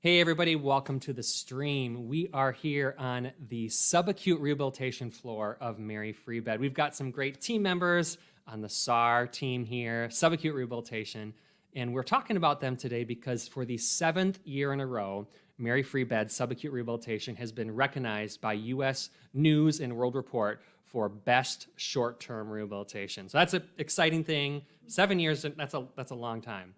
Hey everybody, welcome to the stream. We are here on the subacute rehabilitation floor of Mary Free Bed. We've got some great team members on the SAR team here, subacute rehabilitation, and we're talking about them today because for the 7th year in a row, Mary Free Bed subacute rehabilitation has been recognized by U.S. News and World Report for best short-term rehabilitation. So that's an exciting thing. 7 years, that's a long time.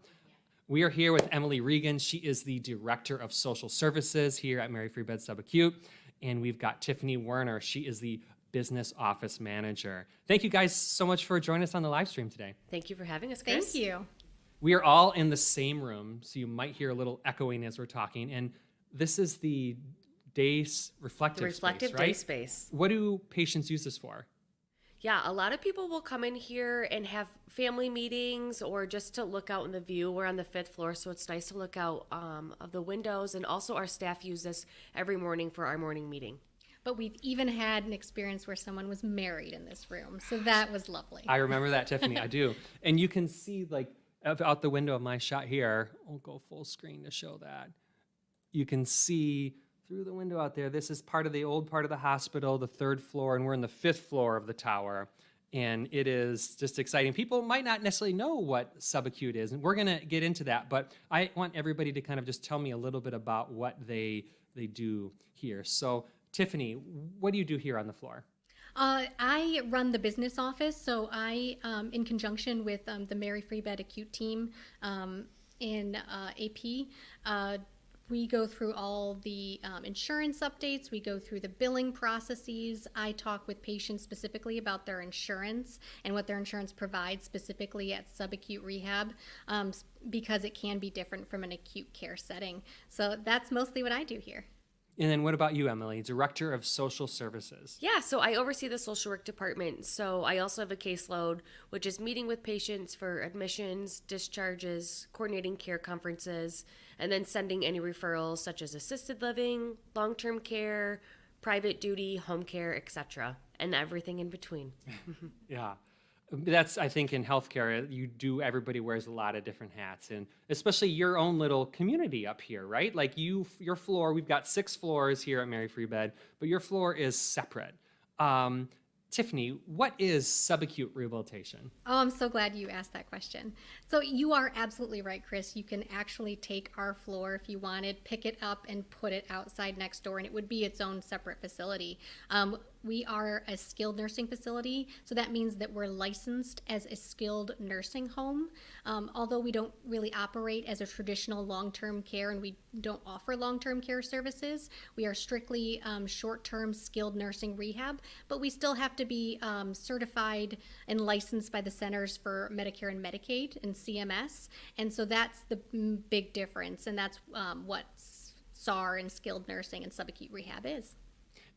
We are here with Emily Regan. She is the Director of Social Services here at Mary Free Bed Sub-Acute. And we've got Tiffany Werner. She is the Business Office Manager. Thank you guys so much for joining us on the live stream today. Thank you for having us, Chris. Thank you. We are all in the same room, so you might hear a little echoing as we're talking. And this is the reflective space, right? day space. What do patients use this for? Yeah, a lot of people will come in here and have family meetings or just to look out in the view. We're on the 5th floor, so it's nice to look out of the windows. And also our staff use this every morning for our morning meeting. But we've even had an experience where someone was married in this room, so that was lovely. I remember that, Tiffany, I do. And you can see like out the window of my shot here, I'll go full screen to show that. You can see through the window out there, this is part of the old part of the hospital, the 3rd floor, and we're in the 5th floor of the tower. And it is just exciting. People might not necessarily know what subacute is, and we're gonna get into that, but I want everybody to kind of just tell me a little bit about what they do here. So Tiffany, what do you do here on the floor? I run the business office, so I, in conjunction with the Mary Free Bed Acute team in AP, we go through all the insurance updates. We go through the billing processes. I talk with patients specifically about their insurance and what their insurance provides specifically at subacute rehab because it can be different from an acute care setting. So that's mostly what I do here. And then what about you, Emily, Director of Social Services? Yeah, so I oversee the social work department. So I also have a caseload, which is meeting with patients for admissions, discharges, coordinating care conferences, and then sending any referrals such as assisted living, long-term care, private duty, home care, etc., and everything in between. Yeah. That's, I think, in healthcare, everybody wears a lot of different hats, and especially your own little community up here, right? Like your floor, we've got 6 floors here at Mary Free Bed, but your floor is separate. Tiffany, what is subacute rehabilitation? Oh, I'm so glad you asked that question. So you are absolutely right, Chris. You can actually take our floor if you wanted, pick it up and put it outside next door, and it would be its own separate facility. We are a skilled nursing facility, so that means that we're licensed as a skilled nursing home. Although we don't really operate as a traditional long-term care and we don't offer long-term care services, we are strictly short-term skilled nursing rehab, but we still have to be certified and licensed by the Centers for Medicare and Medicaid and CMS, and so that's the big difference, and that's what SAR and skilled nursing and subacute rehab is.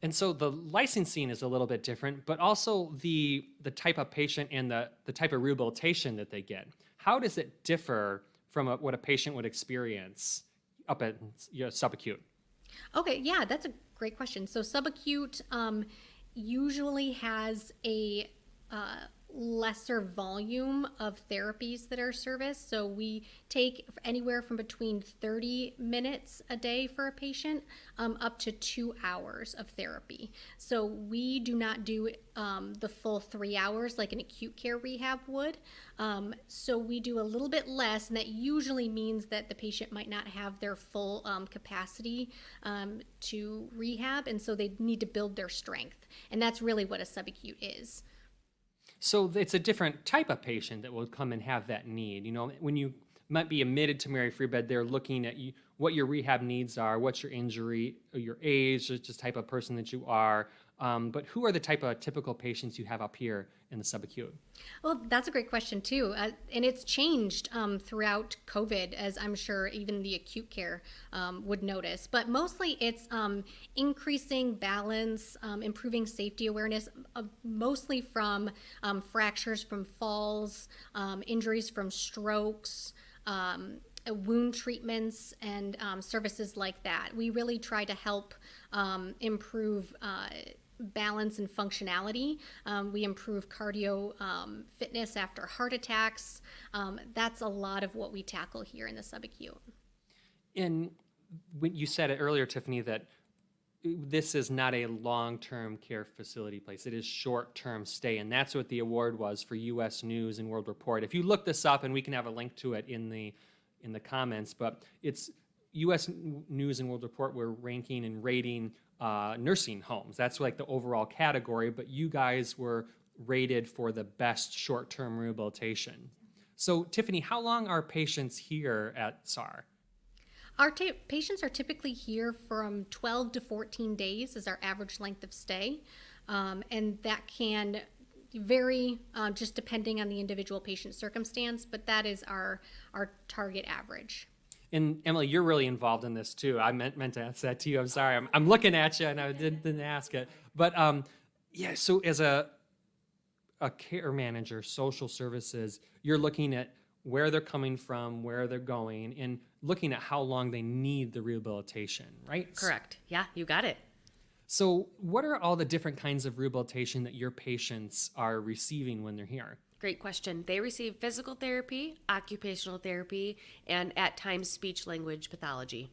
And so the licensing is a little bit different, but also the type of patient and the type of rehabilitation that they get. How does it differ from what a patient would experience up at subacute? Okay, yeah, that's a great question. So subacute usually has a lesser volume of therapies that are serviced. So we take anywhere from between 30 minutes a day for a patient up to 2 hours of therapy. So we do not do the full 3 hours like an acute care rehab would. So we do a little bit less, and that usually means that the patient might not have their full capacity to rehab, and so they need to build their strength. And that's really what a subacute is. So it's a different type of patient that will come and have that need. You know, when you might be admitted to Mary Free Bed, they're looking at you, what your rehab needs are, what's your injury, or your age, or just type of person that you are. But who are the type of typical patients you have up here in the subacute? Well, that's a great question too, and it's changed throughout COVID, as I'm sure even the acute care would notice. But mostly it's increasing balance, improving safety awareness, mostly from fractures from falls, injuries from strokes, wound treatments, and services like that. We really try to help improve balance and functionality. We improve cardio fitness after heart attacks. That's a lot of what we tackle here in the subacute. And when you said it earlier, Tiffany, that this is not a long-term care facility place. It is short-term stay, and that's what the award was for U.S. News and World Report. If you look this up, and we can have a link to it in the comments, but it's U.S. News and World Report were ranking and rating nursing homes. That's like the overall category, but you guys were rated for the best short-term rehabilitation. So, Tiffany, how long are patients here at SAR? Our patients are typically here from 12 to 14 days is our average length of stay, and that can vary just depending on the individual patient circumstance, but that is our target average. And Emily, you're really involved in this too. I meant to ask that to you. I'm sorry. I'm looking at you, and I didn't ask it. But yeah, so as a care manager, social services, you're looking at where they're coming from, where they're going, and looking at how long they need the rehabilitation, right? Correct. Yeah, you got it. So what are all the different kinds of rehabilitation that your patients are receiving when they're here? Great question. They receive physical therapy, occupational therapy, and at times speech language pathology.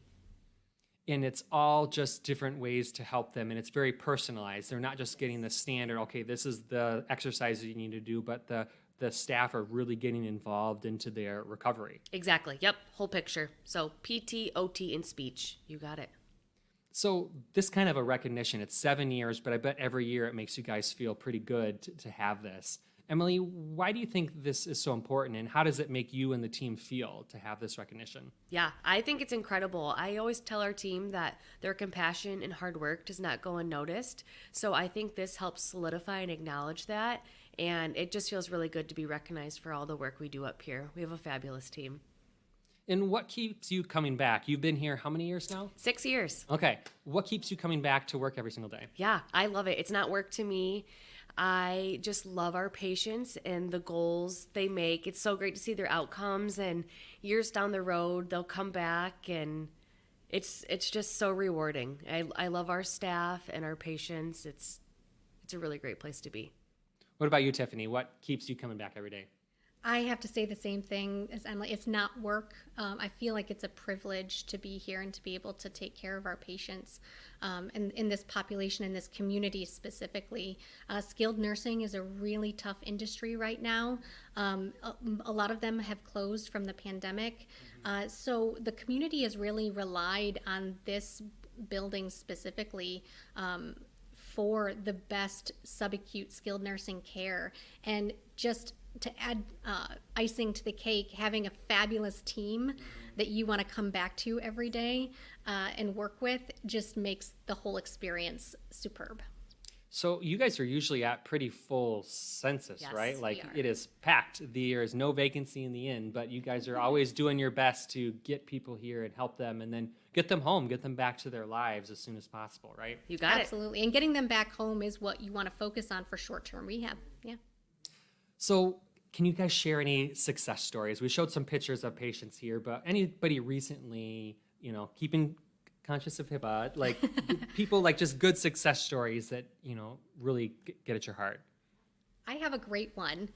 And it's all just different ways to help them, and it's very personalized. They're not just getting the standard, okay, this is the exercises you need to do, but the staff are really getting involved into their recovery. Exactly. Yep. Whole picture. So PT, OT, and speech. You got it. So this kind of a recognition, it's 7 years, but I bet every year it makes you guys feel pretty good to have this. Emily, why do you think this is so important, and how does it make you and the team feel to have this recognition? Yeah, I think it's incredible. I always tell our team that their compassion and hard work does not go unnoticed. So I think this helps solidify and acknowledge that. And it just feels really good to be recognized for all the work we do up here. We have a fabulous team. And what keeps you coming back? You've been here how many years now? 6 years. Okay. What keeps you coming back to work every single day? Yeah, I love it. It's not work to me. I just love our patients and the goals they make. It's so great to see their outcomes, and years down the road, they'll come back, and it's just so rewarding. I love our staff and our patients. It's a really great place to be. What about you, Tiffany? What keeps you coming back every day? I have to say the same thing as Emily. It's not work. I feel like it's a privilege to be here and to be able to take care of our patients. And in this population, in this community specifically, skilled nursing is a really tough industry right now. A lot of them have closed from the pandemic. So the community has really relied on this building specifically for the best subacute skilled nursing care. And just to add icing to the cake, having a fabulous team that you want to come back to every day and work with just makes the whole experience superb. So you guys are usually at pretty full census, Yes, right? we Like are. it is packed. There is no vacancy in the inn, but you guys are always doing your best to get people here and help them, and then get them home, get them back to their lives as soon as possible, right? You got it. Absolutely. And getting them back home is what you want to focus on for short-term rehab. Yeah. So can you guys share any success stories? We showed some pictures of patients here, but anybody recently, keeping conscious of HIPAA, like people like just good success stories that, really get at your heart? I have a great one.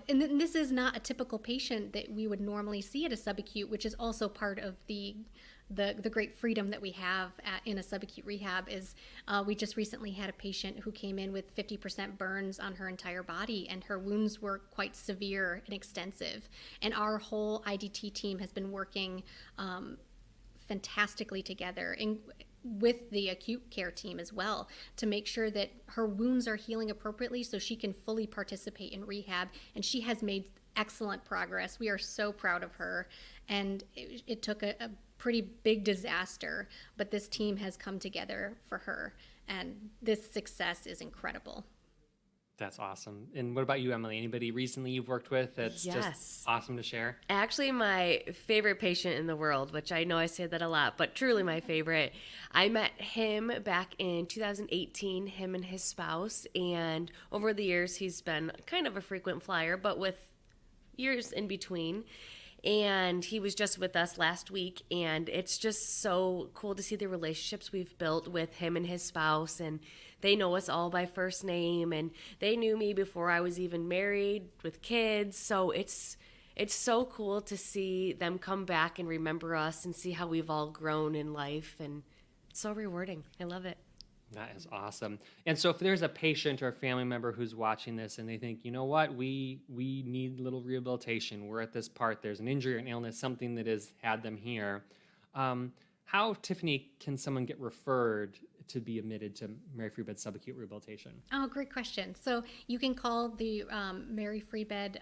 This is not a typical patient that we would normally see at a subacute, which is also part of the great freedom that we have in a subacute rehab. Is we just recently had a patient who came in with 50% burns on her entire body, and her wounds were quite severe and extensive. And our whole IDT team has been working fantastically together and with the acute care team as well to make sure that her wounds are healing appropriately so she can fully participate in rehab. And she has made excellent progress. We are so proud of her. And it took a pretty big disaster, but this team has come together for her. And this success is incredible. That's awesome. And what about you, Emily? Anybody recently you've worked with that's Yes. just awesome to share? Actually, my favorite patient in the world, which I know I say that a lot, but truly my favorite. I met him back in 2018, him and his spouse, and over the years he's been kind of a frequent flyer, but with years in between. And he was just with us last week, and it's just so cool to see the relationships we've built with him and his spouse, and they know us all by first name, and they knew me before I was even married with kids. So it's it's so cool to see them come back and remember us and see how we've all grown in life. And it's so rewarding. I love it. That is awesome. And so if there's a patient or a family member who's watching this and they think, you know what, we need a little rehabilitation. We're at this part. There's an injury or an illness, something that has had them here. How, Tiffany, can someone get referred to be admitted to Mary Free Bed Sub-Acute Rehabilitation? Oh, great question. So you can call the Mary Free Bed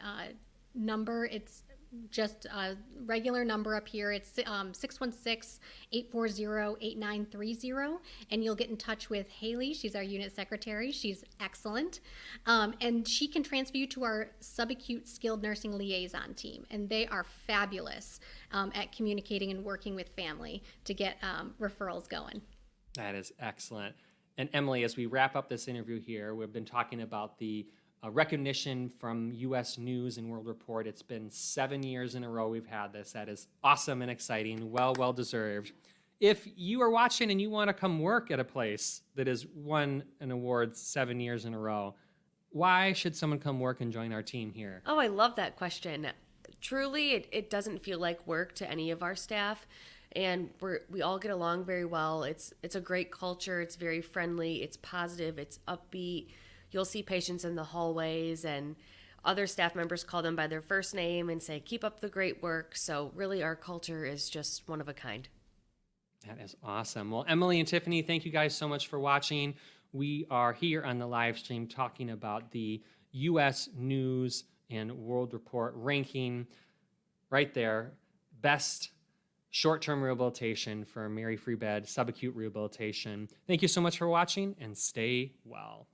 number. It's just a regular number up here. It's 616-840-8930, and you'll get in touch with Haley. She's our unit secretary. She's excellent, and she can transfer you to our subacute skilled nursing liaison team, and they are fabulous at communicating and working with family to get referrals going. That is excellent. And Emily, as we wrap up this interview here, we've been talking about the recognition from U.S. News and World Report. It's been 7 years in a row we've had this. That is awesome and exciting. Well deserved. If you are watching and you want to come work at a place that has won an award 7 years in a row, why should someone come work and join our team here? Oh, I love that question. Truly, it doesn't feel like work to any of our staff. And we all get along very well. It's a great culture. It's very friendly. It's positive. It's upbeat. You'll see patients in the hallways, and other staff members call them by their first name and say, keep up the great work. So really, our culture is just one of a kind. That is awesome. Well, Emily and Tiffany, thank you guys so much for watching. We are here on the live stream talking about the U.S. News and World Report ranking right there. Best short-term rehabilitation for Mary Free Bed Subacute Rehabilitation. Thank you so much for watching, and stay well.